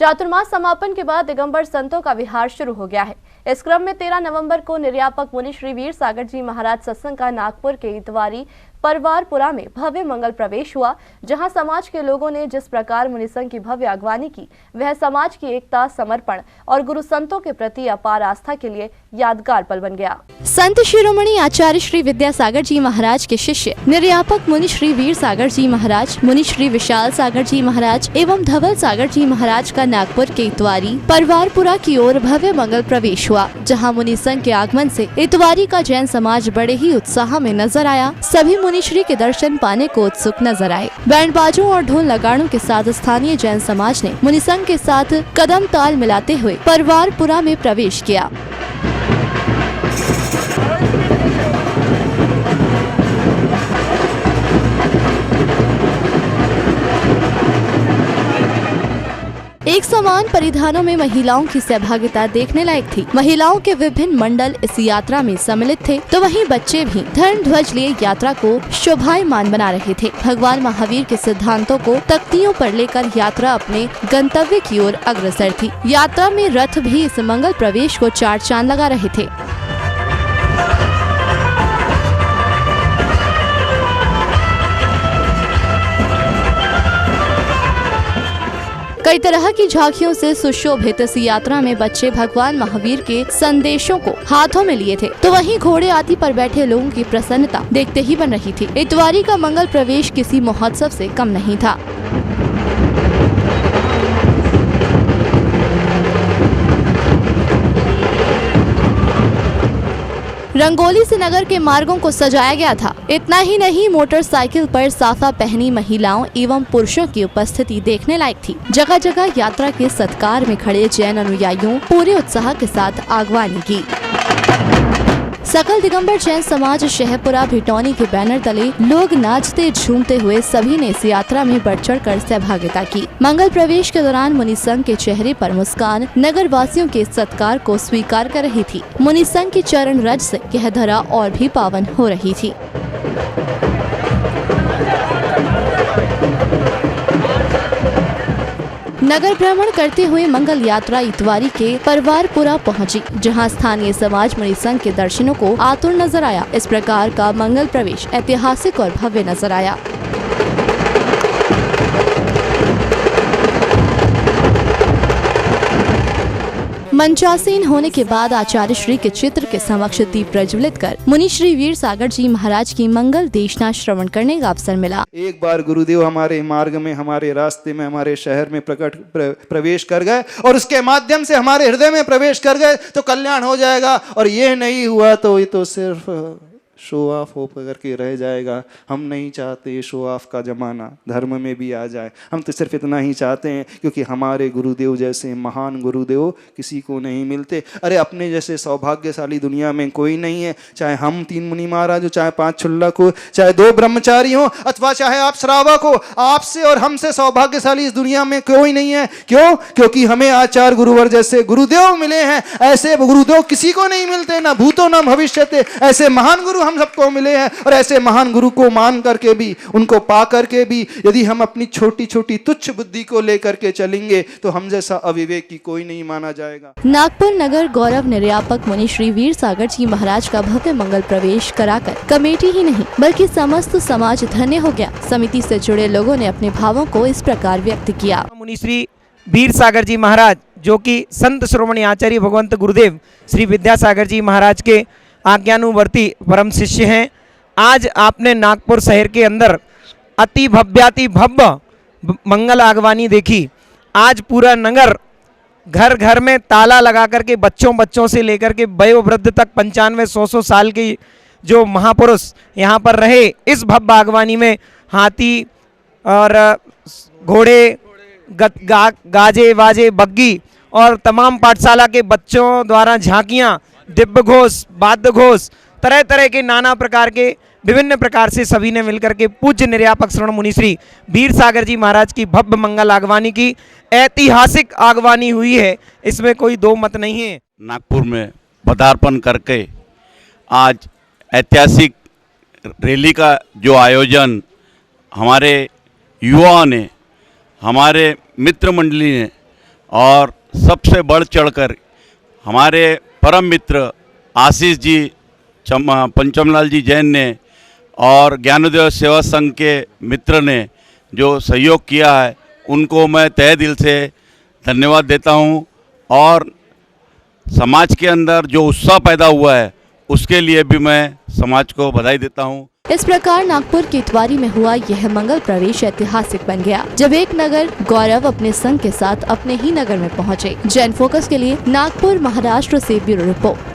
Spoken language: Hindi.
चातुर्मास समापन के बाद दिगंबर संतों का विहार शुरू हो गया है। इस क्रम में 13 नवंबर को निर्यापक मुनि श्री वीर सागर जी महाराज सत्संग का नागपुर के इतवारी परवारपुरा में भव्य मंगल प्रवेश हुआ, जहां समाज के लोगों ने जिस प्रकार मुनि संघ की भव्य अगवानी की, वह समाज की एकता, समर्पण और गुरु संतों के प्रति अपार आस्था के लिए यादगार पल बन गया। संत शिरोमणि आचार्य श्री विद्यासागर जी महाराज के शिष्य निर्यापक मुनि श्री वीर सागर जी महाराज, मुनि श्री विशाल सागर जी महाराज एवं धवल सागर जी महाराज का नागपुर के इतवारी परवारपुरा की ओर भव्य मंगल प्रवेश हुआ, जहां मुनि संघ के आगमन से इतवारी का जैन समाज बड़े ही उत्साह में नजर आया। सभी मुनि श्री के दर्शन पाने को उत्सुक नजर आए। बैंड बाजों और ढोल नगाड़ों के साथ स्थानीय जैन समाज ने मुनि संघ के साथ कदम ताल मिलाते हुए परवारपुरा में प्रवेश किया। एक समान परिधानों में महिलाओं की सहभागिता देखने लायक थी। महिलाओं के विभिन्न मंडल इस यात्रा में सम्मिलित थे, तो वहीं बच्चे भी धर्म ध्वज लिए यात्रा को शोभायमान बना रहे थे। भगवान महावीर के सिद्धांतों को तख्तियों पर लेकर यात्रा अपने गंतव्य की ओर अग्रसर थी। यात्रा में रथ भी इस मंगल प्रवेश को चार चांद लगा रहे थे। कई तरह की झांकियों से सुशोभित इस यात्रा में बच्चे भगवान महावीर के संदेशों को हाथों में लिए थे, तो वहीं घोड़े आदि पर बैठे लोगों की प्रसन्नता देखते ही बन रही थी। इतवारी का मंगल प्रवेश किसी महोत्सव से कम नहीं था। रंगोली से नगर के मार्गों को सजाया गया था। इतना ही नहीं, मोटरसाइकिल पर साफा पहनी महिलाओं एवं पुरुषों की उपस्थिति देखने लायक थी। जगह जगह यात्रा के सत्कार में खड़े जैन अनुयायियों पूरे उत्साह के साथ आगवानी की। सकल दिगंबर जैन समाज शहपुरा भिटौनी के बैनर तले लोग नाचते झूमते हुए सभी ने इस यात्रा में बढ़ चढ़ कर सहभागिता की। मंगल प्रवेश के दौरान मुनि संघ के चेहरे पर मुस्कान नगर वासियों के सत्कार को स्वीकार कर रही थी। मुनि संघ की चरण रज से यह धरा और भी पावन हो रही थी। नगर भ्रमण करते हुए मंगल यात्रा इतवारी के परवारपुरा पहुंची, जहां स्थानीय समाज मुनि संघ के दर्शनों को आतुर नजर आया। इस प्रकार का मंगल प्रवेश ऐतिहासिक और भव्य नजर आया। मंचासीन होने के बाद आचार्य श्री के चित्र के समक्ष दीप प्रज्वलित कर मुनि श्री वीर सागर जी महाराज की मंगल देशना श्रवण करने का अवसर मिला। एक बार गुरुदेव हमारे मार्ग में, हमारे रास्ते में, हमारे शहर में प्रवेश कर गए और उसके माध्यम से हमारे हृदय में प्रवेश कर गए तो कल्याण हो जाएगा। और ये नहीं हुआ तो ये तो सिर्फ शो ऑफ हो करके रह जाएगा। हम नहीं चाहते शो ऑफ का जमाना धर्म में भी आ जाए। हम तो सिर्फ इतना ही चाहते हैं, क्योंकि हमारे गुरुदेव जैसे महान गुरुदेव किसी को नहीं मिलते। अरे अपने जैसे सौभाग्यशाली दुनिया में कोई नहीं है। चाहे हम 3 मुनि महाराज हो, चाहे 5 छुल्लक हो, चाहे 2 ब्रह्मचारी हो, अथवा चाहे आप श्रावक हो, आपसे और हमसे सौभाग्यशाली इस दुनिया में कोई नहीं है। क्यों? क्योंकि हमें आचार्य गुरुवर जैसे गुरुदेव मिले हैं। ऐसे गुरुदेव किसी को नहीं मिलते, ना भूतो ना भविष्यते। ऐसे महान गुरु हम सबको मिले हैं, और ऐसे महान गुरु को मान करके भी, उनको पा करके भी, यदि हम अपनी छोटी छोटी तुच्छ बुद्धि को लेकर के चलेंगे तो हम जैसा अविवेकी कोई नहीं माना जाएगा। नागपुर नगर गौरव निर्यापक मुनि श्री वीर सागर जी महाराज का भव्य मंगल प्रवेश कराकर कमेटी ही नहीं बल्कि समस्त समाज धन्य हो गया। समिति से जुड़े लोगों ने अपने भावों को इस प्रकार व्यक्त किया। मुनि श्री वीर सागर जी महाराज, जो कि संत शिरोमणि आचार्य भगवंत गुरुदेव श्री विद्यासागर जी महाराज के आज्ञानुवर्ती परम शिष्य हैं। आज आपने नागपुर शहर के अंदर अति भव्याति भव्य मंगल आगवानी देखी। आज पूरा नगर घर घर में ताला लगा करके बच्चों से लेकर के वयोवृद्ध तक 95-100 साल के जो महापुरुष यहाँ पर रहे, इस भव्य आगवानी में हाथी और घोड़े, गाजे वाजे, बग्गी और तमाम पाठशाला के बच्चों द्वारा झांकियाँ, दिव्य घोष, वाद्य घोष, तरह तरह के नाना प्रकार के विभिन्न प्रकार से सभी ने मिलकर के पूज्य निर्यापक श्रवण मुनि श्री वीर सागर जी महाराज की भव्य मंगल आगवानी की ऐतिहासिक आगवानी हुई है। इसमें कोई दो मत नहीं है। नागपुर में पदार्पण करके आज ऐतिहासिक रैली का जो आयोजन हमारे युवाओं ने, हमारे मित्र मंडली ने और सबसे बढ़ चढ़कर हमारे परम मित्र आशीष जी पंचमलाल जी जैन ने और ज्ञानोदय सेवा संघ के मित्र ने जो सहयोग किया है उनको मैं तहे दिल से धन्यवाद देता हूं और समाज के अंदर जो उत्साह पैदा हुआ है उसके लिए भी मैं समाज को बधाई देता हूं। इस प्रकार नागपुर के इतवारी में हुआ यह मंगल प्रवेश ऐतिहासिक बन गया, जब एक नगर गौरव अपने संघ के साथ अपने ही नगर में पहुंचे। जैन फोकस के लिए नागपुर महाराष्ट्र से ब्यूरो रिपोर्ट।